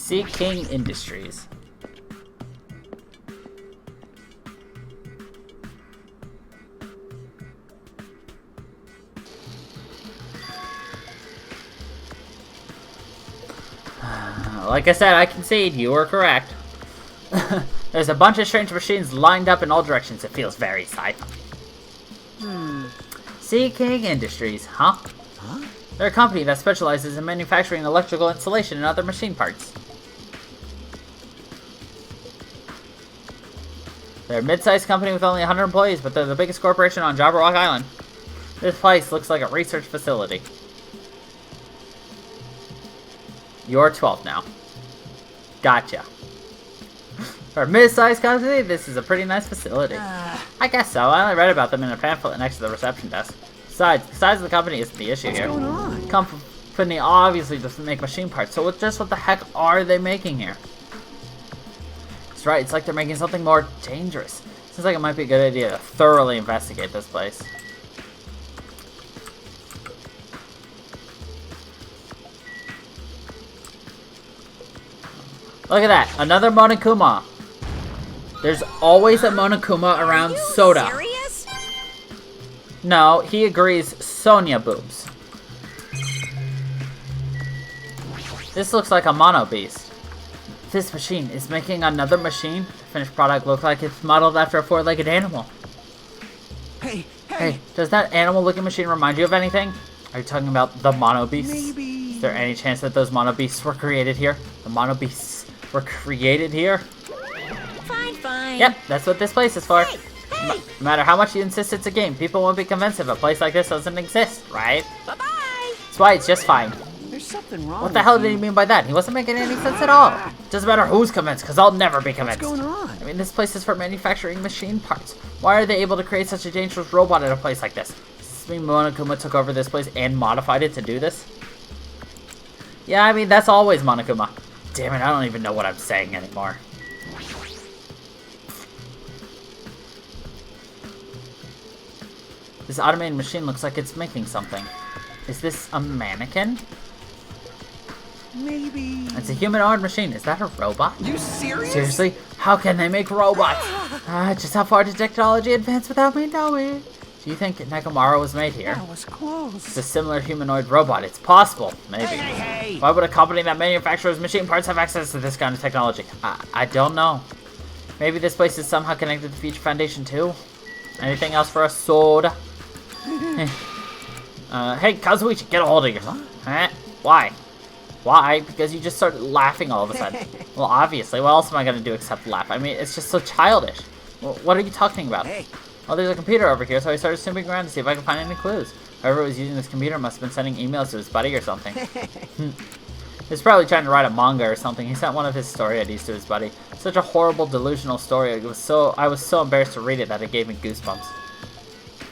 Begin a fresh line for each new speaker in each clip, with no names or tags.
Sea King Industries. Like I said, I concede, you were correct. There's a bunch of strange machines lined up in all directions. It feels very sci-fi. Sea King Industries, huh? They're a company that specializes in manufacturing electrical insulation and other machine parts. They're a mid-sized company with only 100 employees, but they're the biggest corporation on Jabberwock Island. This place looks like a research facility. You're 12 now. Gotcha. For a mid-sized company, this is a pretty nice facility. I guess so. I only read about them in a pamphlet next to the reception desk. Besides, the size of the company isn't the issue here.
What's going on?
The company obviously doesn't make machine parts, so just what the heck are they making here? That's right, it's like they're making something more dangerous. Seems like it might be a good idea to thoroughly investigate this place. Look at that, another Monokuma. There's always a Monokuma around Soda.
Serious?
No, he agrees, Sonia boobs. This looks like a mono beast. This machine is making another machine. The finished product looks like it's modeled after a four-legged animal. Hey, does that animal-looking machine remind you of anything? Are you talking about the mono beasts?
Maybe.
Is there any chance that those mono beasts were created here? The mono beasts were created here?
Fine.
Yep, that's what this place is for.
Hey!
No matter how much you insist it's a game, people won't be convinced if a place like this doesn't exist, right?
Bye-bye!
That's why it's just fine.
There's something wrong.
What the hell did he mean by that? He wasn't making any sense at all. Doesn't matter who's convinced, because I'll never be convinced.
What's going on?
I mean, this place is for manufacturing machine parts. Why are they able to create such a dangerous robot at a place like this? Does this mean Monokuma took over this place and modified it to do this? Yeah, I mean, that's always Monokuma. Damn it, I don't even know what I'm saying anymore. This automated machine looks like it's making something. Is this a mannequin?
Maybe.
It's a humanoid machine. Is that a robot?
You serious?
Seriously? How can they make robots? Just how far did technology advance without me knowing? Do you think Nekomaru was made here?
That was close.
It's a similar humanoid robot. It's possible. Maybe.
Hey!
Why would a company that manufactures machine parts have access to this kind of technology? I don't know. Maybe this place is somehow connected to Future Foundation too? Anything else for a soda? Hey, Kazuichi, get a hold of yourself. Huh? Why? Why? Because you just started laughing all of a sudden. Well, obviously. What else am I going to do except laugh? I mean, it's just so childish. Well, what are you talking about?
Hey.
Oh, there's a computer over here, so I started snooping around to see if I could find any clues. Whoever was using this computer must have been sending emails to his buddy or something. He's probably trying to write a manga or something. He sent one of his story ideas to his buddy. Such a horrible, delusional story. I was so embarrassed to read it that it gave me goosebumps.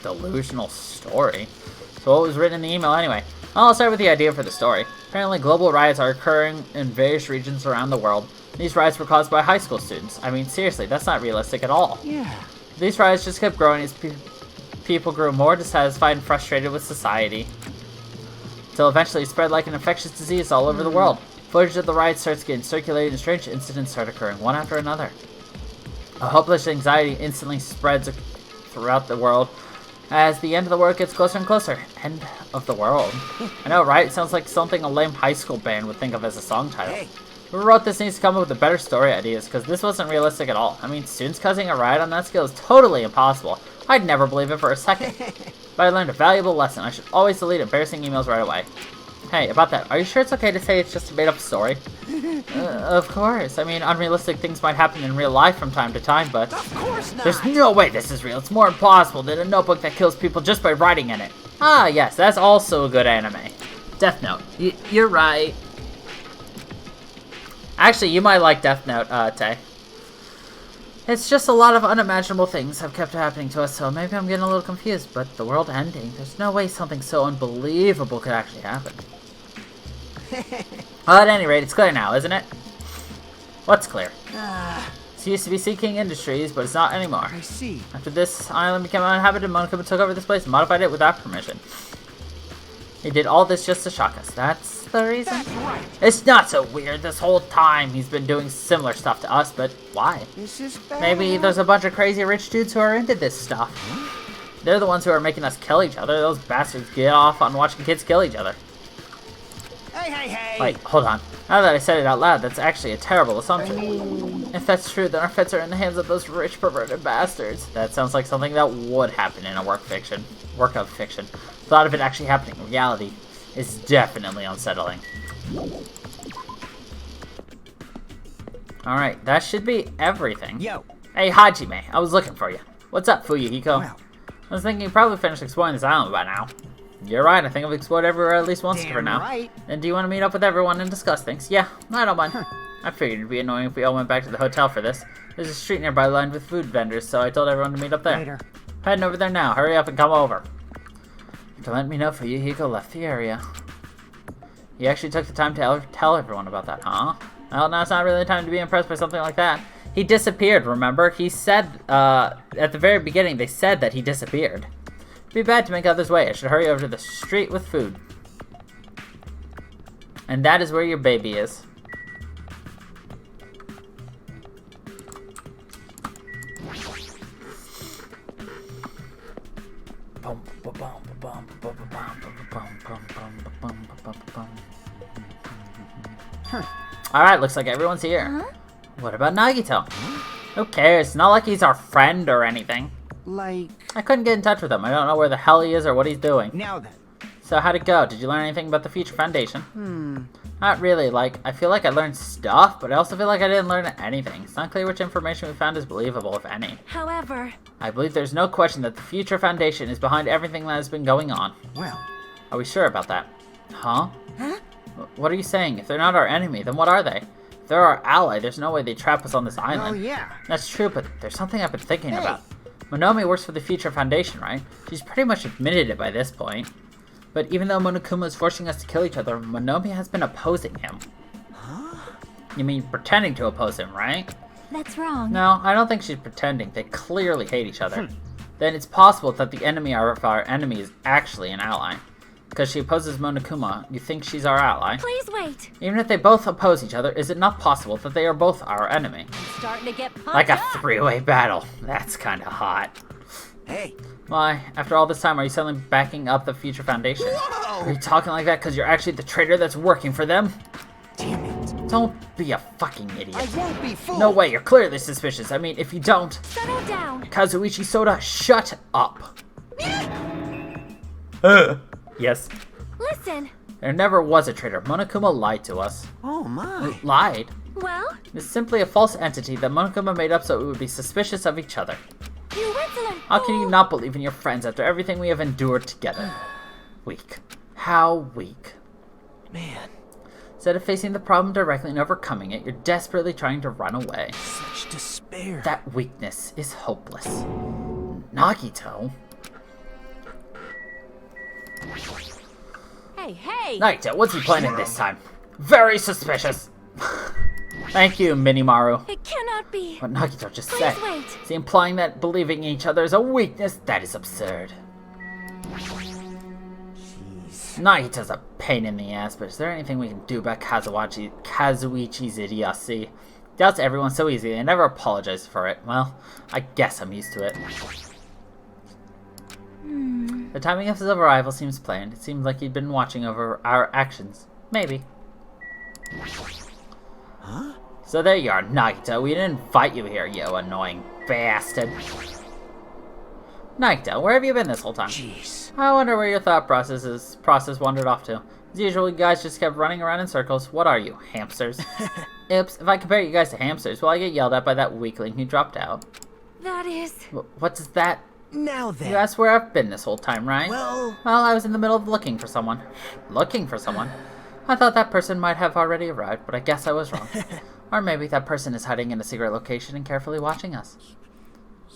Delusional story? So what was written in the email anyway? Well, I'll start with the idea for the story. Apparently global riots are occurring in various regions around the world. These riots were caused by high school students. I mean, seriously, that's not realistic at all.
Yeah.
These riots just kept growing as people grew more dissatisfied and frustrated with society. Until eventually it spread like an infectious disease all over the world. Footage of the riots starts getting circulated and strange incidents start occurring one after another. A hopeless anxiety instantly spreads throughout the world as the end of the world gets closer and closer. End of the world. I know, right? It sounds like something a lame high school band would think of as a song title.
Hey.
Whoever wrote this needs to come up with better story ideas, because this wasn't realistic at all. I mean, students causing a riot on that scale is totally impossible. I'd never believe it for a second. But I learned a valuable lesson. I should always delete embarrassing emails right away. Hey, about that, are you sure it's okay to say it's just a made-up story? Of course. I mean, unrealistic things might happen in real life from time to time, but...
Of course not.
There's no way this is real. It's more impossible than a notebook that kills people just by writing in it. Ah, yes, that's also a good anime. Death Note. You're right. Actually, you might like Death Note, Tay. It's just a lot of unimaginable things have kept happening to us, so maybe I'm getting a little confused, but the world ending, there's no way something so unbelievable could actually happen. Well, at any rate, it's clear now, isn't it? What's clear? It used to be Sea King Industries, but it's not anymore.
I see.
After this island became uninhabited, Monokuma took over this place and modified it without permission. He did all this just to shock us. That's the reason?
That's right.
It's not so weird. This whole time he's been doing similar stuff to us, but why?
This is bad.
Maybe there's a bunch of crazy rich dudes who are into this stuff. They're the ones who are making us kill each other. Those bastards get off on watching kids kill each other.
Hey.
Wait, hold on. Now that I said it out loud, that's actually a terrible assumption. If that's true, then our fits are in the hands of those rich, perverted bastards. That sounds like something that would happen in a work of fiction. Thought of it actually happening in reality is definitely unsettling. Alright, that should be everything.
Yo.
Hey, Hajime, I was looking for you. What's up, Fuyuhiko?
Well.
I was thinking you probably finished exploring this island by now. You're right, I think I've explored everywhere at least once
Damn
for now.
right.
And do you want to meet up with everyone and discuss things? Yeah, I don't mind. I figured it'd be annoying if we all went back to the hotel for this. There's a street nearby lined with food vendors, so I told everyone to meet up there.
Later.
Heading over there now. Hurry up and come over. To let me know Fuyuhiko left the area. You actually took the time to tell everyone about that, huh? Well, now it's not really the time to be impressed by something like that. He disappeared, remember? He said, at the very beginning, they said that he disappeared. It'd be bad to make others wait. I should hurry over to the street with food. And that is where your baby is. Alright, looks like everyone's here.
Huh?
What about Nagito? Who cares? It's not like he's our friend or anything.
Like,
I couldn't get in touch with him. I don't know where the hell he is or what he's doing.
now then.
So how'd it go? Did you learn anything about the Future Foundation? Not really. Like, I feel like I learned stuff, but I also feel like I didn't learn anything. It's not clear which information we found is believable, if any.
However,
I believe there's no question that the Future Foundation is behind everything that has been going on.
Well,
Are we sure about that? Huh?
huh?
What are you saying? If they're not our enemy, then what are they? If they're our ally, there's no way they'd trap us on this
oh
island.
yeah.
That's true, but there's something I've been thinking
Hey.
about. Monomi works for the Future Foundation, right? She's pretty much admitted it by this point. But even though Monokuma is forcing us to kill each other, Monomi has been opposing him.
Huh?
You mean pretending to oppose him, right?
That's wrong.
No, I don't think she's pretending. They clearly hate each other. Then it's possible that the enemy of our enemy is actually an ally. Because she opposes Monokuma, you think she's our ally.
Please wait.
Even if they both oppose each other, is it not possible that they are both our enemy?
I'm starting to get pumped
Like a
up.
three-way battle. That's kinda hot.
Hey.
Why, after all this time, are you suddenly backing up the Future Foundation? Are you talking like that because you're actually the traitor that's working for them?
Damn it.
Don't be a fucking idiot.
I won't be fooled.
No way, you're clearly suspicious. I mean, if you don't...
Settle down.
Kazuichi Soda, shut up. Yes.
Listen.
There never was a traitor. Monokuma lied to us.
Oh my.
Lied?
Well,
It's simply a false entity that Monokuma made up so we would be suspicious of each other.
you insolent
How can you
fool.
not believe in your friends after everything we have endured together? Weak. How weak.
Man,
Instead of facing the problem directly and overcoming it, you're desperately trying to run away.
such despair.
That weakness is hopeless. Nagito?
Hey.
Nagito, what's he planning this time? Very suspicious. Thank you, Minimaru.
It cannot be.
What Nagito just
Please
said.
wait.
Is he implying that believing in each other is a weakness? That is absurd.
Jeez.
Nagito's a pain in the ass, but is there anything we can do about Kazuichi's idiocy? Doubts everyone so easily and never apologizes for it. Well, I guess I'm used to it. The timing of his arrival seems planned. It seems like he'd been watching over our actions. Maybe.
Huh?
So there you are, Nagito. We didn't invite you here, you annoying bastard. Nagito, where have you been this whole time?
Jeez.
I wonder where your thought process wandered off to. As usual, you guys just kept running around in circles. What are you, hamsters? Oops, if I compare you guys to hamsters, will I get yelled at by that weakling who dropped out?
That is.
What does that...
Now then.
You asked where I've been this whole time, right?
Well,
I was in the middle of looking for someone. Looking for someone? I thought that person might have already arrived, but I guess I was wrong. Or maybe that person is hiding in a secret location and carefully watching us.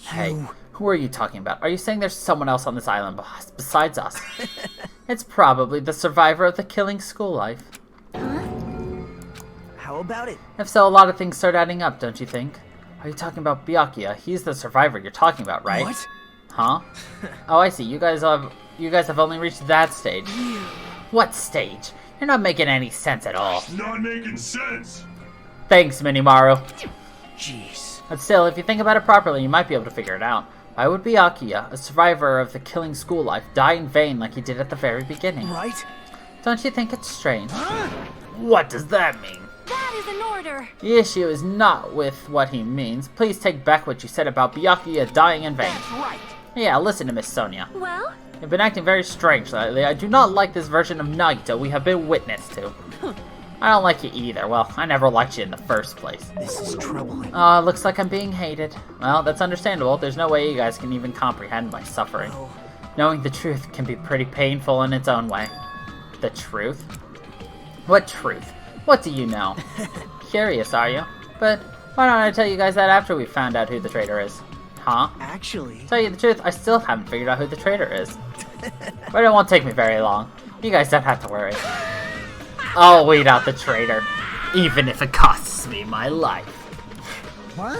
Hey, who are you talking about? Are you saying there's someone else on this island besides us? It's probably the survivor of the killing school life.
how about it?
If so, a lot of things start adding up, don't you think? Are you talking about Byakuya? He's the survivor you're talking about, right?
What?
Huh? Oh, I see. You guys have only reached that stage. What stage? You're not making any sense at all.
It's not making sense.
Thanks, Minimaru.
Jeez.
But still, if you think about it properly, you might be able to figure it out. Why would Byakuya, a survivor of the killing school life, die in vain like he did at the very beginning?
Right?
Don't you think it's strange?
Huh?
What does that mean?
That is an order.
The issue is not with what he means. Please take back what you said about Byakuya dying in vain.
That's right.
Yeah, listen to Miss Sonia.
Well,
You've been acting very strange lately. I do not like this version of Nagito we have been witness to. I don't like you either. Well, I never liked you in the first place.
This is troubling.
Looks like I'm being hated. Well, that's understandable. There's no way you guys can even comprehend my suffering.
Oh.
Knowing the truth can be pretty painful in its own way. The truth? What truth? What do you know? Curious, are you? But why don't I tell you guys that after we found out who the traitor is? Huh?
Actually,
Tell you the truth, I still haven't figured out who the traitor is. But it won't take me very long. You guys don't have to worry. I'll weed out the traitor, even if it costs me my life.
what?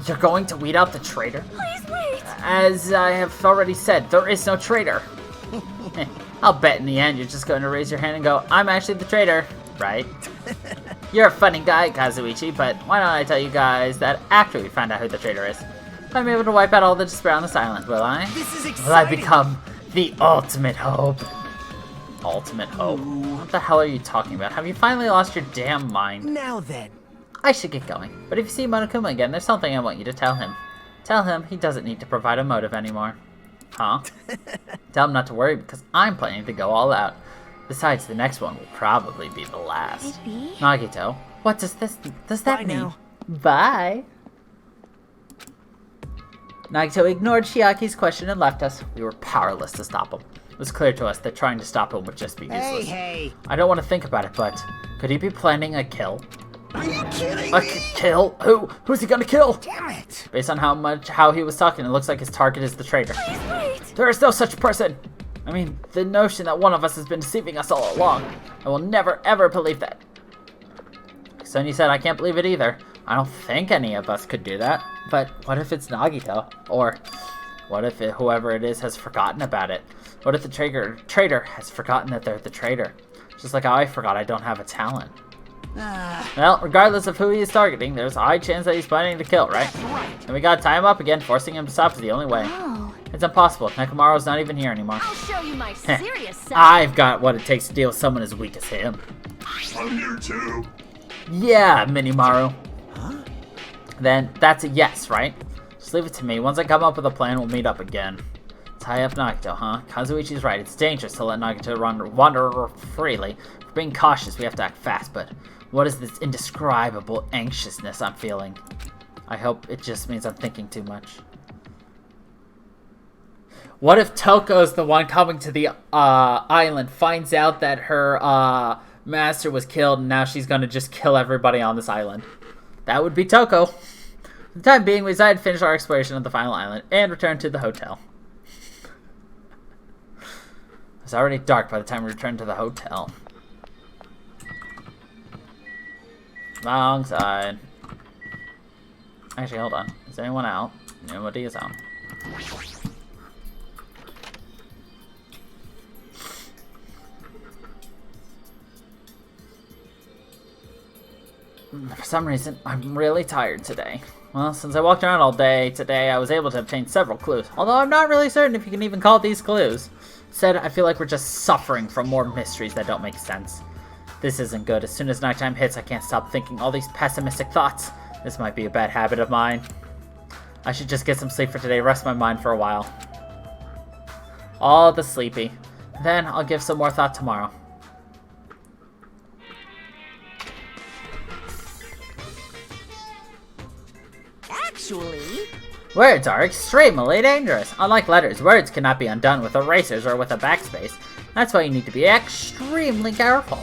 You're going to weed out the traitor?
please wait.
As I have already said, there is no traitor. I'll bet in the end you're just going to raise your hand and go, I'm actually the traitor, right? You're a funny guy, Kazuichi, but why don't I tell you guys that after we find out who the traitor is? I'm able to wipe out all the despair on this island, will I?
This is exciting.
Will I become the ultimate hope? Ultimate hope? What the hell are you talking about? Have you finally lost your damn mind?
Now then.
I should get going, but if you see Monokuma again, there's something I want you to tell him. Tell him he doesn't need to provide a motive anymore. Huh? Tell him not to worry because I'm planning to go all out. Besides, the next one will probably be the last.
Maybe.
Nagito, what does that
Bye
mean?
now.
Bye. Nagito ignored Chiaki's question and left us. We were powerless to stop him. It was clear to us that trying to stop him would just be useless.
Hey.
I don't want to think about it, but could he be planning a kill?
Are you kidding
A
me?
kill? Who's he gonna kill?
Damn it.
Based on how he was talking, it looks like his target is the traitor.
Please wait.
There is no such person! I mean, the notion that one of us has been deceiving us all along. I will never ever believe that. Sonya said, I can't believe it either. I don't think any of us could do that. But what if it's Nagito? Or what if whoever it is has forgotten about it? What if the traitor has forgotten that they're the traitor? Just like how I forgot I don't have a talent. Well, regardless of who he is targeting, there's a high chance that he's planning to kill, right? And we gotta tie him up again. Forcing him to stop is the only way.
Oh,
It's impossible. Nekomaru's not even here anymore.
I'll show you my
Heh.
serious side.
I've got what it takes to deal with someone as weak as him.
I'm here too.
Yeah, Minimaru.
Huh?
Then that's a yes, right? Just leave it to me. Once I come up with a plan, we'll meet up again. Tie up Nagito, huh? Kazuichi's right. It's dangerous to let Nagito wander freely. For being cautious, we have to act fast, but what is this indescribable anxiousness I'm feeling? I hope it just means I'm thinking too much. What if Toko's the one coming to the island, finds out that her master was killed, and now she's gonna just kill everybody on this island? That would be Toko. For the time being, we decided to finish our exploration of the final island and return to the hotel. It was already dark by the time we returned to the hotel. Wrong side. Actually, hold on. Is anyone out? Nobody is out. For some reason, I'm really tired today. Well, since I walked around all day today, I was able to obtain several clues. Although I'm not really certain if you can even call these clues. Instead, I feel like we're just suffering from more mysteries that don't make sense. This isn't good. As soon as nighttime hits, I can't stop thinking all these pessimistic thoughts. This might be a bad habit of mine. I should just get some sleep for today, rest my mind for a while. All the sleepy. Then I'll give some more thought tomorrow.
Actually,
Words are extremely dangerous. Unlike letters, words cannot be undone with erasers or with a backspace. That's why you need to be extremely careful.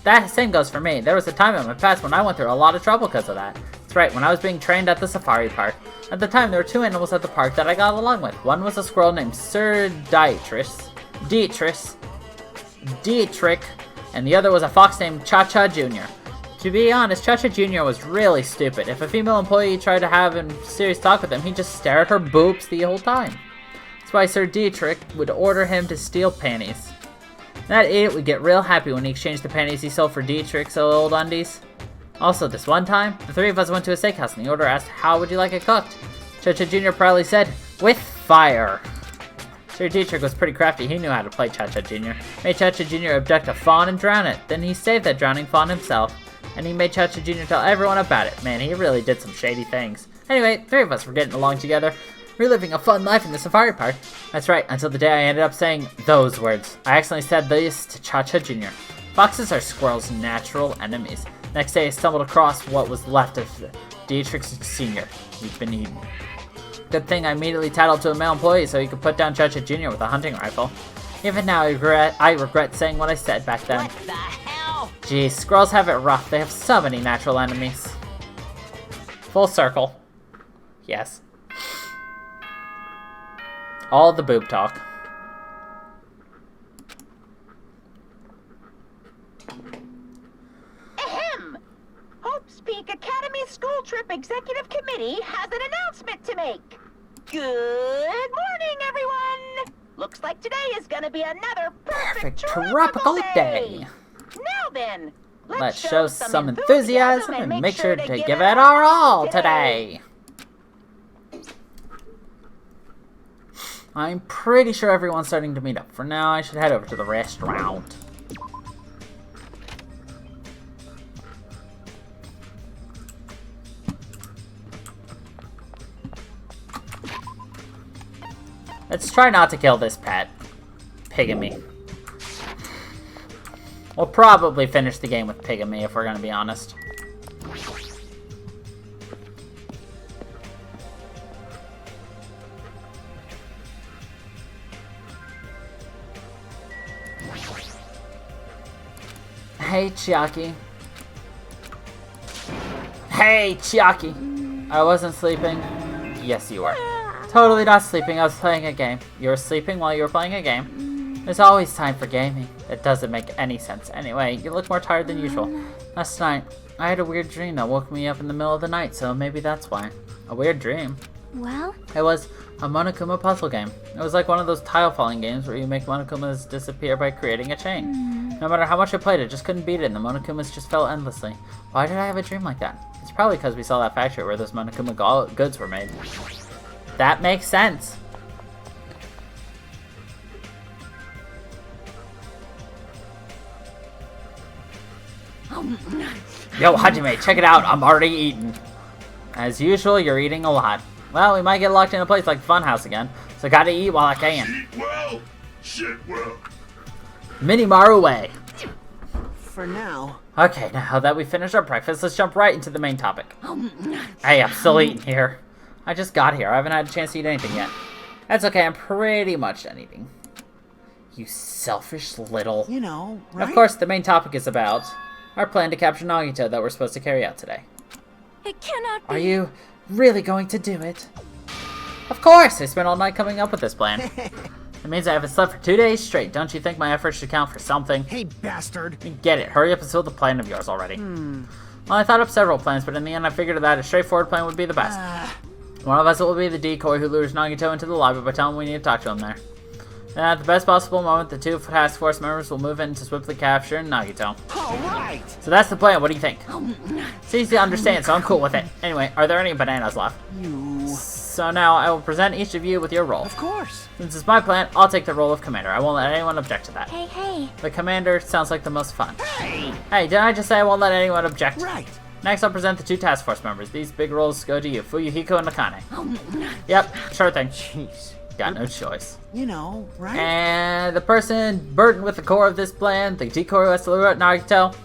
That same goes for me. There was a time in my past when I went through a lot of trouble because of that. That's right, when I was being trained at the safari park. At the time, there were two animals at the park that I got along with. One was a squirrel named Sir Dietrich, and the other was a fox named Cha-Cha Jr. To be honest, Cha-Cha Jr. was really stupid. If a female employee tried to have a serious talk with him, he'd just stare at her boobs the whole time. That's why Sir Dietrich would order him to steal panties. That idiot would get real happy when he exchanged the panties he sold for Dietrich's old undies. Also, this one time, the three of us went to a steakhouse and the order asked, how would you like it cooked? Cha-Cha Jr. proudly said, with fire. Sir Dietrich was pretty crafty. He knew how to play Cha-Cha Jr. Made Cha-Cha Jr. abduct a fawn and drown it. Then he saved that drowning fawn himself. And he made Cha-Cha Jr. tell everyone about it. Man, he really did some shady things. Anyway, three of us were getting along together, reliving a fun life in the safari park. That's right, until the day I ended up saying those words. I accidentally said this to Cha-Cha Jr. Foxes are squirrels' natural enemies. Next day, I stumbled across what was left of Dietrich Sr. He'd been eaten. Good thing I immediately titled to a male employee so he could put down Cha-Cha Jr. with a hunting rifle. Even now, I regret saying what I said back then.
What the hell?
Geez, squirrels have it rough. They have so many natural enemies. Full circle. Yes. All the boob talk.
Ahem! Hope's Peak Academy School Trip Executive Committee has an announcement to make. Good morning, everyone! Looks like today is gonna be another perfect tropical day. Now then,
Let's show some enthusiasm and make sure to give it our all today. I'm pretty sure everyone's starting to meet up. For now, I should head over to the restaurant. Let's try not to kill this pet. Pigamy. We'll probably finish the game with Pigamy if we're gonna be honest. Hey, Chiaki. Hey, Chiaki. I wasn't sleeping. Yes, you were. Totally not sleeping. I was playing a game. You were sleeping while you were playing a game. There's always time for gaming. It doesn't make any sense. Anyway, you look more tired than usual. Last night, I had a weird dream that woke me up in the middle of the night, so maybe that's why. A weird dream.
Well,
It was a Monokuma puzzle game. It was like one of those tile falling games where you make Monokumas disappear by creating a chain. No matter how much I played, I just couldn't beat it, and the Monokumas just fell endlessly. Why did I have a dream like that? It's probably because we saw that factory where those Monokuma goods were made. That makes sense. Yo, Hajime, check it out. I'm already eating. As usual, you're eating a lot. Well, we might get locked in a place like Funhouse again, so gotta eat while I can.
Eat well, shit well.
Minimaru way.
For now.
Okay, now that we finished our breakfast, let's jump right into the main topic. Hey, I'm still eating here. I just got here. I haven't had a chance to eat anything yet. That's okay, I'm pretty much done eating. You selfish little...
You know, right?
Of course, the main topic is about our plan to capture Nagito that we're supposed to carry out today.
it cannot be.
Are you really going to do it? Of course! I spent all night coming up with this plan. It means I haven't slept for 2 days straight. Don't you think my efforts should count for something?
Hey, bastard.
Get it. Hurry up and spill the plan of yours already. Well, I thought up several plans, but in the end I figured that a straightforward plan would be the best. One of us will be the decoy who lures Nagito into the lobby by telling him we need to talk to him there. Then at the best possible moment, the two task force members will move in to swiftly capture Nagito.
All right.
So that's the plan. What do you think? It's easy to understand, so I'm cool with it. Anyway, are there any bananas left?
You.
So now I will present each of you with your role.
Of course.
Since it's my plan, I'll take the role of commander. I won't let anyone object to that.
Hey, hey.
The commander sounds like the most fun.
Hey.
Hey, didn't I just say I won't let anyone object?
Right.
Next, I'll present the two task force members. These big roles go to you, Fuyuhiko and Nakane. Yep, sure thing.
Jeez.
Got no choice.
You know, right?
And the person burdened with the core of this plan, the decoy who has to lure out Nagito,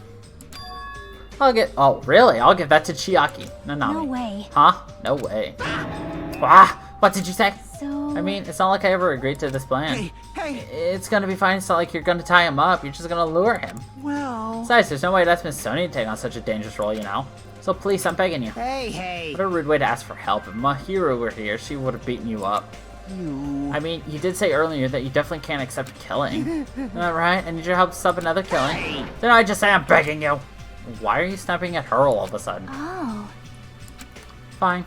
oh really? I'll give that to Chiaki, Nanami.
No way.
Huh? No way. Ah, what did you say?
So...
I mean, it's not like I ever agreed to this plan.
Hey, hey.
It's gonna be fine. It's not like you're gonna tie him up. You're just gonna lure him.
Well.
Besides, there's no way that's Miss Sony to take on such a dangerous role, you know? So please, I'm begging you.
Hey, hey.
What a rude way to ask for help. If Mahiro were here, she would have beaten you up.
You.
I mean, you did say earlier that you definitely can't accept killing. Isn't that right? I need your help to stop another killing. Did I just say I'm begging you? Why are you snapping at her all of a sudden?
Oh.
Fine.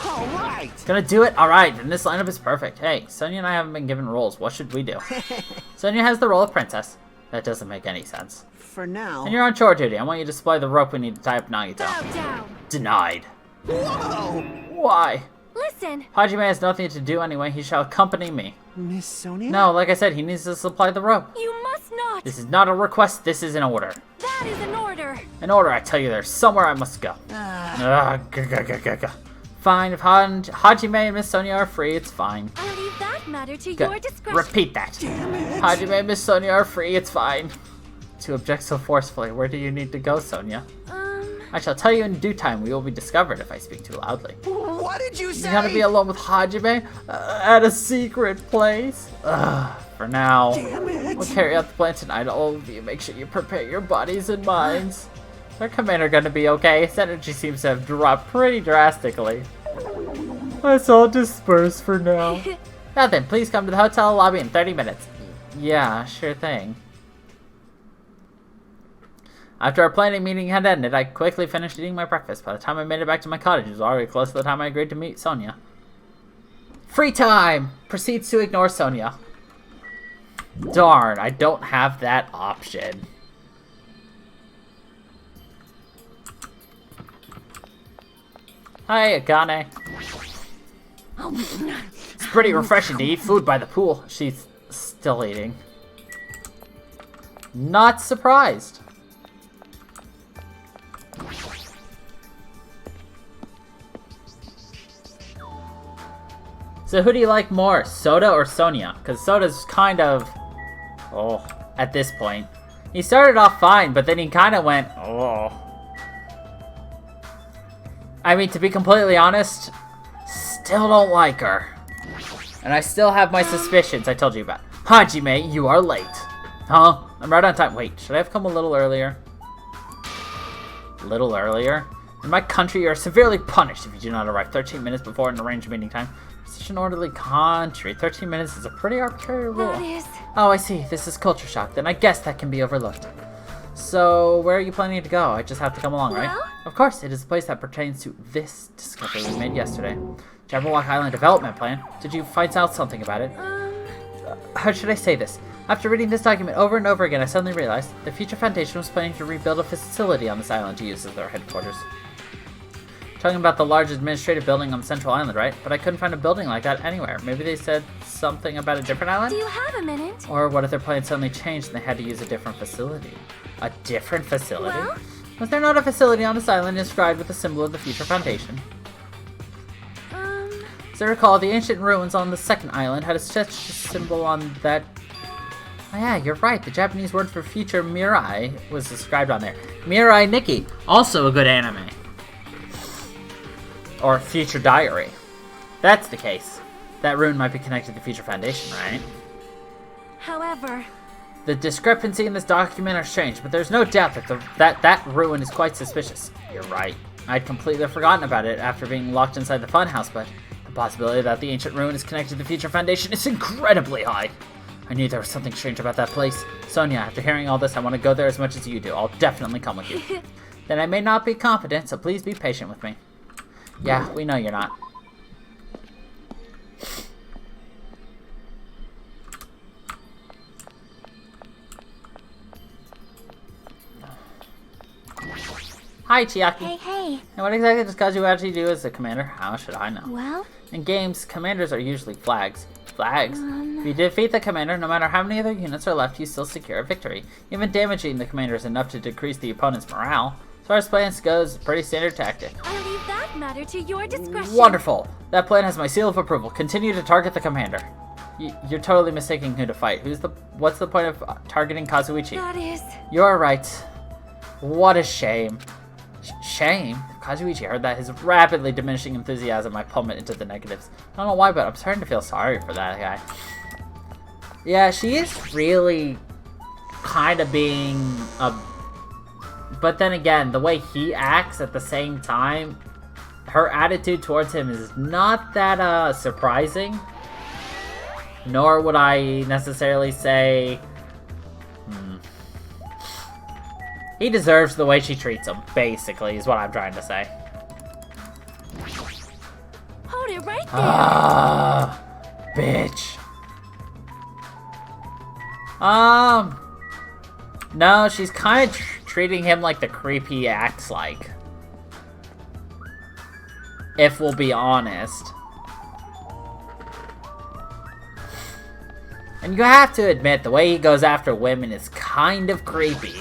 All right.
Gonna do it? Alright, then this lineup is perfect. Hey, Sonia and I haven't been given roles. What should we do? Sonia has the role of princess. That doesn't make any sense.
For now.
And you're on chore duty. I want you to supply the rope we need to tie up Nagito.
Bow down.
Denied.
Whoa!
Why?
Listen.
Hajime has nothing to do anyway. He shall accompany me.
Miss Sonia?
No, like I said, he needs to supply the rope.
You must not.
This is not a request. This is an order.
That is an order.
An order, I tell you. There's somewhere I must go. Fine. If Hajime and Miss Sonia are free, it's fine.
I'll leave that matter to
Good.
your discretion.
Repeat that.
Damn it.
Hajime and Miss Sonia are free, it's fine. To object so forcefully, where do you need to go, Sonia? I shall tell you in due time. We will be discovered if I speak too loudly.
What did you say?
You're gonna be alone with Hajime? At a secret place? For now.
Damn it.
We'll carry out the plan tonight. All of you, make sure you prepare your bodies and minds. Is our commander gonna be okay? His energy seems to have dropped pretty drastically. Let's all disperse for now. Now then, please come to the hotel lobby in 30 minutes. Yeah, sure thing. After our planning meeting had ended, I quickly finished eating my breakfast. By the time I made it back to my cottage, it was already close to the time I agreed to meet Sonia. Free time! Proceeds to ignore Sonia. Darn, I don't have that option. Hi, Akane. It's pretty refreshing to eat food by the pool. She's still eating. Not surprised. So who do you like more, Soda or Sonia? Because Soda's kind of... oh, at this point. He started off fine, but then he kind of went... oh. I mean, to be completely honest, still don't like her. And I still have my suspicions I told you about. Hajime, you are late. Huh? I'm right on time. Wait, should I have come a little earlier? A little earlier? In my country, you are severely punished if you do not arrive 13 minutes before an arranged meeting time. Such an orderly country. 13 minutes is a pretty arbitrary rule.
That is.
Oh, I see. This is culture shock. Then I guess that can be overlooked. So, where are you planning to go? I just have to come along, right?
Well?
Of course, it is a place that pertains to this discovery we made yesterday. Jabberwock Island Development Plan. Did you find out something about it? How should I say this? After reading this document over and over again, I suddenly realized the Future Foundation was planning to rebuild a facility on this island to use as their headquarters. Talking about the large administrative building on the central island, right? But I couldn't find a building like that anywhere. Maybe they said something about a different island?
Do you have a minute?
Or what if their plans suddenly changed and they had to use a different facility? A different facility?
Well?
Was there not a facility on this island inscribed with the symbol of the Future Foundation? As I recall, the ancient ruins on the second island had such a symbol on that... oh yeah, you're right. The Japanese word for future, Mirai, was inscribed on there. Mirai Nikki, also a good anime. Or Future Diary. That's the case. That rune might be connected to the Future Foundation, right?
However,
the discrepancy in this document are strange, but there's no doubt that that ruin is quite suspicious. You're right. I'd completely forgotten about it after being locked inside the funhouse, but the possibility that the ancient ruin is connected to the Future Foundation is incredibly high. I knew there was something strange about that place. Sonia, after hearing all this, I want to go there as much as you do. I'll definitely come with you. Then I may not be confident, so please be patient with me. Yeah, we know you're not. Hi, Chiaki.
hey.
And what exactly does Kazuhachi do as the commander? How should I know?
Well,
In games, commanders are usually flags. Flags? If you defeat the commander, no matter how many other units are left, you still secure a victory. Even damaging the commander is enough to decrease the opponent's morale. As far as plans goes, it's a pretty standard tactic.
I'll leave that matter to your discretion.
Wonderful! That plan has my seal of approval. Continue to target the commander. You're totally mistaking who to fight. What's the point of targeting Kazuichi?
That is.
You're right. What a shame. Shame? If Kazuichi heard that, his rapidly diminishing enthusiasm might plummet into the negatives. I don't know why, but I'm starting to feel sorry for that guy. Yeah, she is really kind of being a... But then again, the way he acts at the same time, her attitude towards him is not that surprising. Nor would I necessarily say... He deserves the way she treats him, basically, is what I'm trying to say.
Hold it right there.
Ah, bitch. No, she's kind of treating him like the creep he acts like. If we'll be honest. And you have to admit, the way he goes after women is kind of creepy.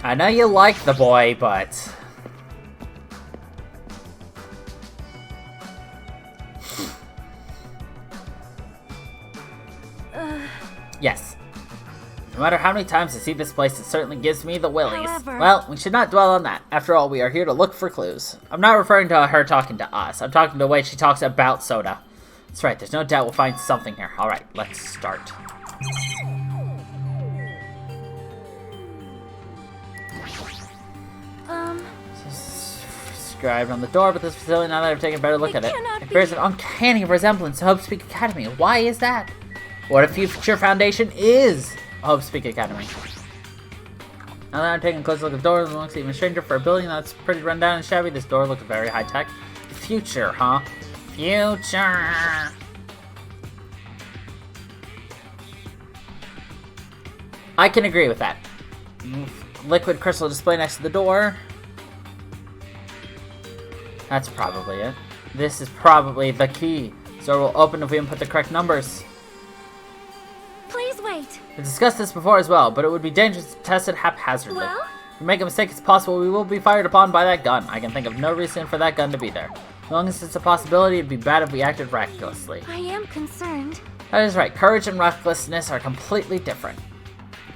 I know you like the boy, but... Yes. No matter how many times I see this place, it certainly gives me the willies.
However...
Well, we should not dwell on that. After all, we are here to look for clues. I'm not referring to her talking to us. I'm talking to the way she talks about Soda. That's right, there's no doubt we'll find something here. Alright, let's start. Inscribed on the door, but this facility, now that I've taken a better look at it, it bears an uncanny resemblance to Hope Speak Academy. Why is that? What if future foundation is Hope Speak Academy? Now that I'm taking a close look at the door, it looks even stranger for a building that's pretty run down and shabby. This door looks very high tech. Future, huh? Future. I can agree with that. Liquid crystal display next to the door. That's probably it. This is probably the key. The door will open if we input the correct numbers.
Please wait.
We've discussed this before as well, but it would be dangerous to test it haphazardly.
Well?
If we make a mistake, it's possible we will be fired upon by that gun. I can think of no reason for that gun to be there. As long as it's a possibility, it'd be bad if we acted recklessly.
I am concerned.
That is right. Courage and recklessness are completely different.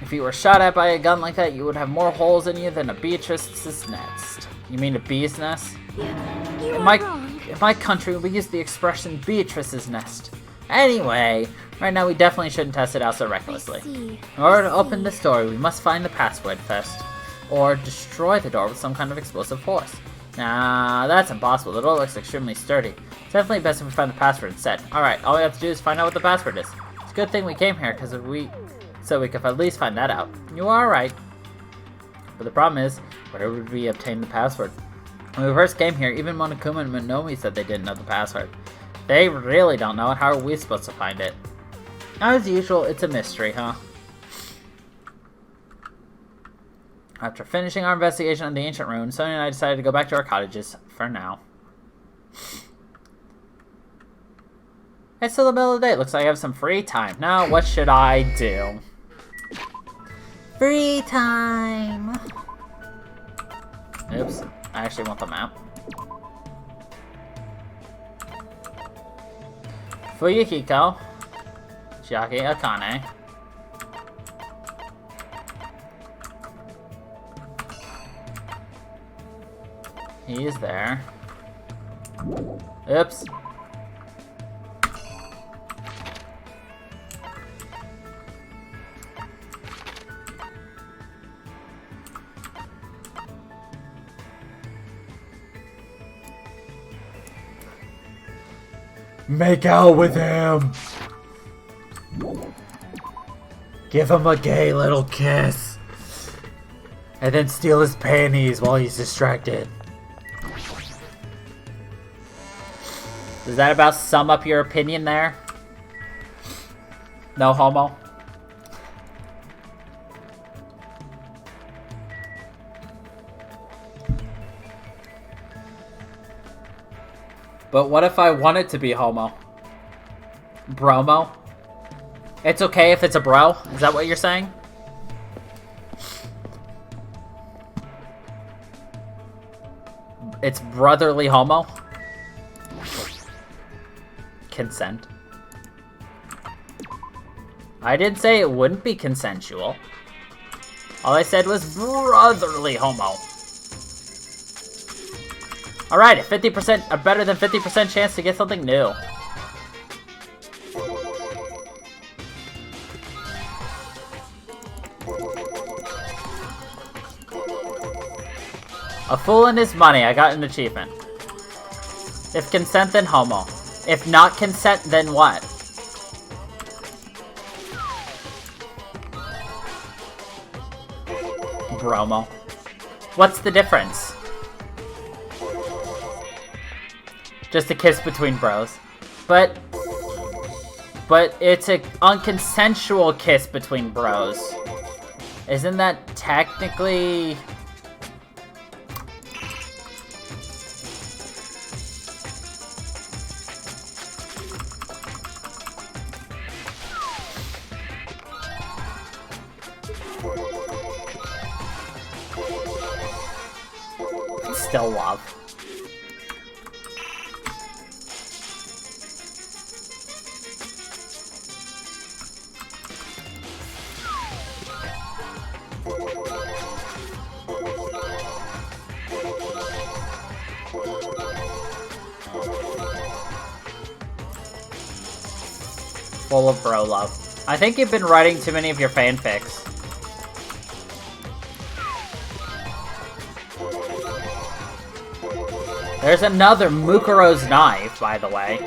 If you were shot at by a gun like that, you would have more holes in you than a Beatrice's nest. You mean a bee's nest?
You
In
are
my,
wrong.
in my country, we use the expression Beatrice's nest. Anyway, right now we definitely shouldn't test it out so recklessly.
I see.
In order to open this door, we must find the password first. Or destroy the door with some kind of explosive force. Nah, that's impossible. The door looks extremely sturdy. It's definitely best if we find the password instead. Alright, all we have to do is find out what the password is. It's a good thing we came here, so we could at least find that out. You are right. But the problem is, where would we obtain the password? When we first came here, even Monokuma and Monomi said they didn't know the password. They really don't know it. How are we supposed to find it? As usual, it's a mystery, huh? After finishing our investigation on the ancient ruins, Sonia and I decided to go back to our cottages for now. It's still the middle of the day. It looks like I have some free time. Now, what should I do? Free time! Oops. I actually want the map. Fuyuhiko. Chiaki Akane. He is there. Oops. Make out with him! Give him a gay little kiss! And then steal his panties while he's distracted. Does that about sum up your opinion there? No homo? But what if I want it to be homo? Bromo? It's okay if it's a bro? Is that what you're saying? It's brotherly homo? Consent. I didn't say it wouldn't be consensual. All I said was brotherly homo. Alright, 50%, a better than 50% chance to get something new. A fool and his money, I got an achievement. If consent, then homo. If not consent, then what? Bromo. What's the difference? Just a kiss between bros. But it's a unconsensual kiss between bros. Isn't that technically... Still love. Full of bro love. I think you've been writing too many of your fanfics. There's another Mukuro's knife, by the way.